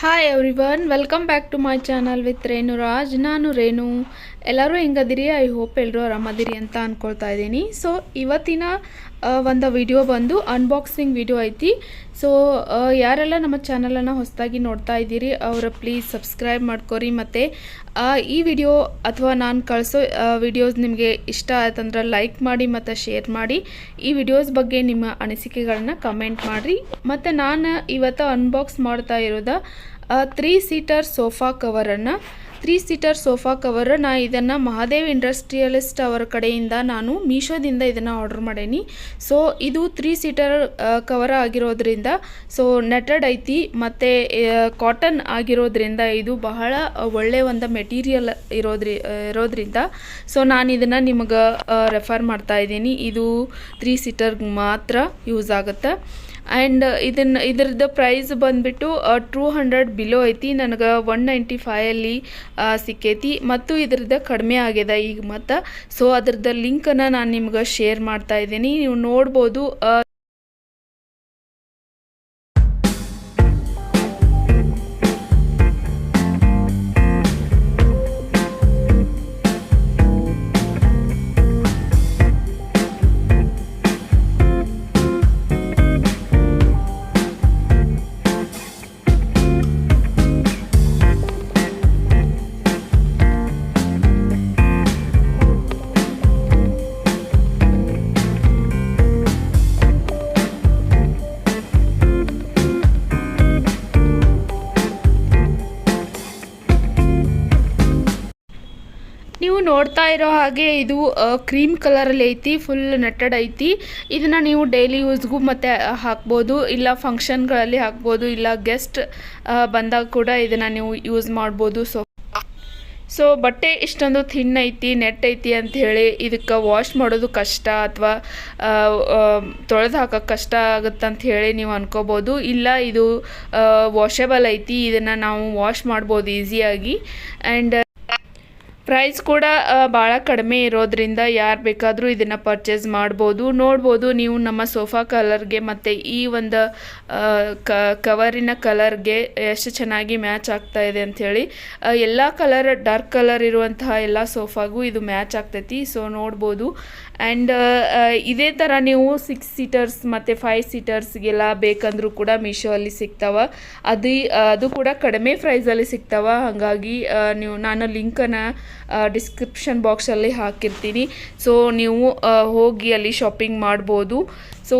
Hi everyone, welcome back to my channel with Renu Raj. ನಾನು ರೇಣು. ಎಲ್ಲರೂ ಹೆಂಗದಿರಿ? I hope ಎಲ್ಲರೂ ಆರಾಮದಿರಿ ಅಂತ ಅಂದ್ಕೊಳ್ತಾ ಇದ್ದೀನಿ. ಸೊ ಇವತ್ತಿನ ಒಂದು ವಿಡಿಯೋ ಬಂದು ಅನ್ಬಾಕ್ಸಿಂಗ್ ವಿಡಿಯೋ ಐತಿ. ಸೊ ಯಾರೆಲ್ಲ ನಮ್ಮ ಚಾನಲನ್ನು ಹೊಸದಾಗಿ ನೋಡ್ತಾ ಇದ್ದೀರಿ ಅವರ ಪ್ಲೀಸ್ ಸಬ್ಸ್ಕ್ರೈಬ್ ಮಾಡ್ಕೊರಿ. ಮತ್ತು ಈ ವಿಡಿಯೋ ಅಥವಾ ನಾನು ಕಳಿಸೋ ವಿಡಿಯೋಸ್ ನಿಮಗೆ ಇಷ್ಟ ಆಯ್ತಂದ್ರೆ ಲೈಕ್ ಮಾಡಿ ಮತ್ತು ಶೇರ್ ಮಾಡಿ. ಈ ವಿಡಿಯೋಸ್ ಬಗ್ಗೆ ನಿಮ್ಮ ಅನಿಸಿಕೆಗಳನ್ನ ಕಮೆಂಟ್ ಮಾಡಿರಿ. ಮತ್ತು ನಾನು ಇವತ್ತು ಅನ್ಬಾಕ್ಸ್ ಮಾಡ್ತಾ ಇರೋದು 3 ಸೀಟರ್ ಸೋಫಾ ಕವರನ್ನು. 3 ಸೀಟರ್ ಸೋಫಾ ಕವರ್ ನಾ ಇದನ್ನು ಮಹಾದೇವ್ ಇಂಡಸ್ಟ್ರಿಯಲಿಸ್ಟ್ ಅವರ ಕಡೆಯಿಂದ ನಾನು ಮೀಶೋದಿಂದ ಇದನ್ನು ಆರ್ಡರ್ ಮಾಡೀನಿ. ಸೊ ಇದು 3 ಸೀಟರ್ ಕವರ್ ಆಗಿರೋದ್ರಿಂದ ಸೊ ನೆಟೆಡ್ ಐತಿ ಮತ್ತು ಕಾಟನ್ ಆಗಿರೋದ್ರಿಂದ ಇದು ಬಹಳ ಒಳ್ಳೆಯ ಒಂದು ಮೆಟೀರಿಯಲ್ ಇರೋದ್ರಿಂದ ಸೊ ನಾನು ಇದನ್ನು ನಿಮಗೆ ರೆಫರ್ ಮಾಡ್ತಾ ಇದ್ದೀನಿ. ಇದು 3 ಸೀಟರ್ಗೆ ಮಾತ್ರ ಯೂಸ್ ಆಗುತ್ತೆ. ಆ್ಯಂಡ್ ಇದ್ರದ್ದು ಪ್ರೈಸ್ ಬಂದುಬಿಟ್ಟು 200 ಬಿಲೋ ಐತಿ. ನನಗೆ 195 ಸಿಕ್ಕೈತಿ ಮತ್ತು ಇದ್ರದ್ದು ಕಡಿಮೆ ಆಗ್ಯದ ಈಗ ಮತ್ತು. ಸೊ ಅದ್ರದ್ದು ಲಿಂಕನ್ನು ನಾನು ನಿಮ್ಗೆ ಶೇರ್ ಮಾಡ್ತಾ ಇದ್ದೀನಿ, ನೀವು ನೋಡ್ಬೋದು. ನೀವು ನೋಡ್ತಾ ಇರೋ ಹಾಗೆ ಇದು ಕ್ರೀಮ್ ಕಲರಲ್ಲಿ ಐತಿ, ಫುಲ್ ನೆಟ್ಟೆಡ್ ಐತಿ. ಇದನ್ನು ನೀವು ಡೈಲಿ ಯೂಸ್ಗೂ ಮತ್ತು ಹಾಕ್ಬೋದು, ಇಲ್ಲ ಫಂಕ್ಷನ್ಗಳಲ್ಲಿ ಹಾಕ್ಬೋದು, ಇಲ್ಲ ಗೆಸ್ಟ್ ಬಂದಾಗ ಕೂಡ ಇದನ್ನು ನೀವು ಯೂಸ್ ಮಾಡ್ಬೋದು. ಸೊ ಬಟ್ಟೆ ಇಷ್ಟೊಂದು ಥಿನ್ ಐತಿ, ನೆಟ್ ಐತಿ ಅಂಥೇಳಿ ಇದಕ್ಕೆ ವಾಶ್ ಮಾಡೋದು ಕಷ್ಟ ಅಥವಾ ತೊಳೆದು ಹಾಕೋಕ್ಕೆ ಕಷ್ಟ ಆಗುತ್ತಂತ ಹೇಳಿ ನೀವು ಅನ್ಕೋಬೋದು. ಇಲ್ಲ, ಇದು ವಾಷೇಬಲ್ ಐತಿ, ಇದನ್ನು ನಾವು ವಾಶ್ ಮಾಡ್ಬೋದು ಈಸಿಯಾಗಿ. ಆ್ಯಂಡ್ ಪ್ರೈಸ್ ಕೂಡ ಭಾಳ ಕಡಿಮೆ ಇರೋದ್ರಿಂದ ಯಾರು ಬೇಕಾದರೂ ಇದನ್ನು ಪರ್ಚೇಸ್ ಮಾಡ್ಬೋದು. ನೋಡ್ಬೋದು ನೀವು ನಮ್ಮ ಸೋಫಾ ಕಲರ್ಗೆ ಮತ್ತು ಈ ಒಂದು ಕವರಿನ ಕಲರ್ಗೆ ಎಷ್ಟು ಚೆನ್ನಾಗಿ ಮ್ಯಾಚ್ ಆಗ್ತಾ ಇದೆ ಅಂಥೇಳಿ. ಎಲ್ಲ ಕಲರ್, ಡಾರ್ಕ್ ಕಲರ್ ಇರುವಂತಹ ಎಲ್ಲ ಸೋಫಾಗೂ ಇದು ಮ್ಯಾಚ್ ಆಗ್ತೈತಿ. ಸೊ ನೋಡ್ಬೋದು. ಆ್ಯಂಡ್ ಇದೇ ಥರ ನೀವು 6 ಸೀಟರ್ಸ್ ಮತ್ತು 5 ಸೀಟರ್ಸ್ಗೆಲ್ಲ ಬೇಕಂದ್ರೂ ಕೂಡ ಮೀಶೋ ಅಲ್ಲಿ ಸಿಗ್ತಾವೆ. ಅದು ಕೂಡ ಕಡಿಮೆ ಪ್ರೈಸಲ್ಲಿ ಸಿಗ್ತಾವೆ. ಹಾಗಾಗಿ ನಾನು ಲಿಂಕನ್ನು ಡಿಸ್ಕ್ರಿಪ್ಷನ್ ಬಾಕ್ಸಲ್ಲಿ ಹಾಕಿರ್ತೀನಿ. ಸೊ ನೀವು ಹೋಗಿ ಅಲ್ಲಿ ಶಾಪಿಂಗ್ ಮಾಡ್ಬೋದು. ಸೊ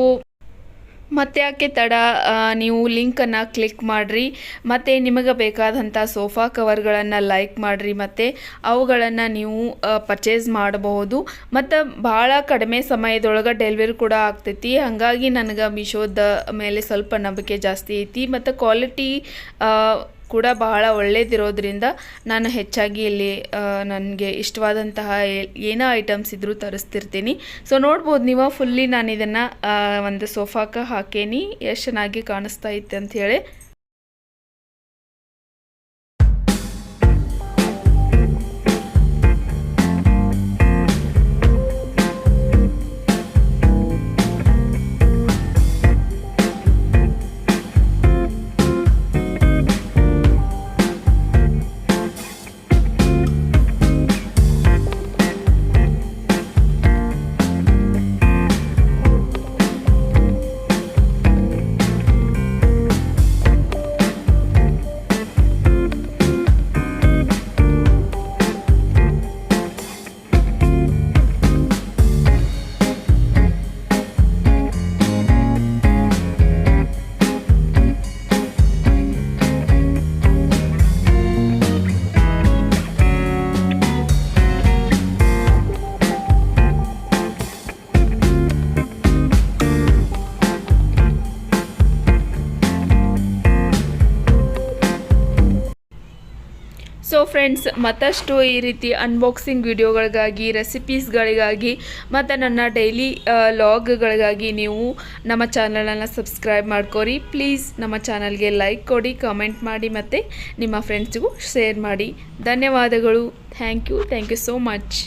ಮತ್ತೆ ಯಾಕೆ ತಡ, ನೀವು ಲಿಂಕನ್ನು ಕ್ಲಿಕ್ ಮಾಡಿರಿ ಮತ್ತು ನಿಮಗೆ ಬೇಕಾದಂಥ ಸೋಫಾ ಕವರ್ಗಳನ್ನು ಲೈಕ್ ಮಾಡಿರಿ ಮತ್ತು ಅವುಗಳನ್ನು ನೀವು ಪರ್ಚೇಸ್ ಮಾಡಬಹುದು. ಮತ್ತು ಭಾಳ ಕಡಿಮೆ ಸಮಯದೊಳಗೆ ಡೆಲಿವರಿ ಕೂಡ ಆಗ್ತೈತಿ. ಹಾಗಾಗಿ ನನಗೆ ಮೀಶೋದ ಮೇಲೆ ಸ್ವಲ್ಪ ನಂಬಿಕೆ ಜಾಸ್ತಿ ಐತಿ ಮತ್ತು ಕ್ವಾಲಿಟಿ ಕೂಡ ಬಹಳ ಒಳ್ಳೇದಿರೋದ್ರಿಂದ ನಾನು ಹೆಚ್ಚಾಗಿ ಇಲ್ಲಿ ನನಗೆ ಇಷ್ಟವಾದಂತಹ ಏನೋ ಐಟಮ್ಸ್ ಇದ್ರೂ ತರಿಸ್ತಿರ್ತೀನಿ. ಸೊ ನೋಡ್ಬೋದು ನೀವು, ಫುಲ್ಲಿ ನಾನು ಇದನ್ನು ಒಂದು ಸೋಫಾಕ್ಕೆ ಹಾಕೇನಿ, ಎಷ್ಟು ಚೆನ್ನಾಗಿ ಕಾಣಿಸ್ತಾ ಇತ್ತು ಅಂಥೇಳಿ. ಸೊ ಫ್ರೆಂಡ್ಸ್, ಮತ್ತಷ್ಟು ಈ ರೀತಿ ಅನ್ಬಾಕ್ಸಿಂಗ್ ವಿಡಿಯೋಗಳಿಗಾಗಿ, ರೆಸಿಪೀಸ್ಗಳಿಗಾಗಿ ಮತ್ತು ನನ್ನ ಡೈಲಿ ಲಾಗ್ಗಳಿಗಾಗಿ ನೀವು ನಮ್ಮ ಚಾನಲನ್ನು ಸಬ್ಸ್ಕ್ರೈಬ್ ಮಾಡ್ಕೊರಿ. ಪ್ಲೀಸ್ ನಮ್ಮ ಚಾನಲ್ಗೆ ಲೈಕ್ ಕೊಡಿ, ಕಮೆಂಟ್ ಮಾಡಿ ಮತ್ತು ನಿಮ್ಮ ಫ್ರೆಂಡ್ಸ್ಗೂ ಶೇರ್ ಮಾಡಿ. ಧನ್ಯವಾದಗಳು. Thank you so much.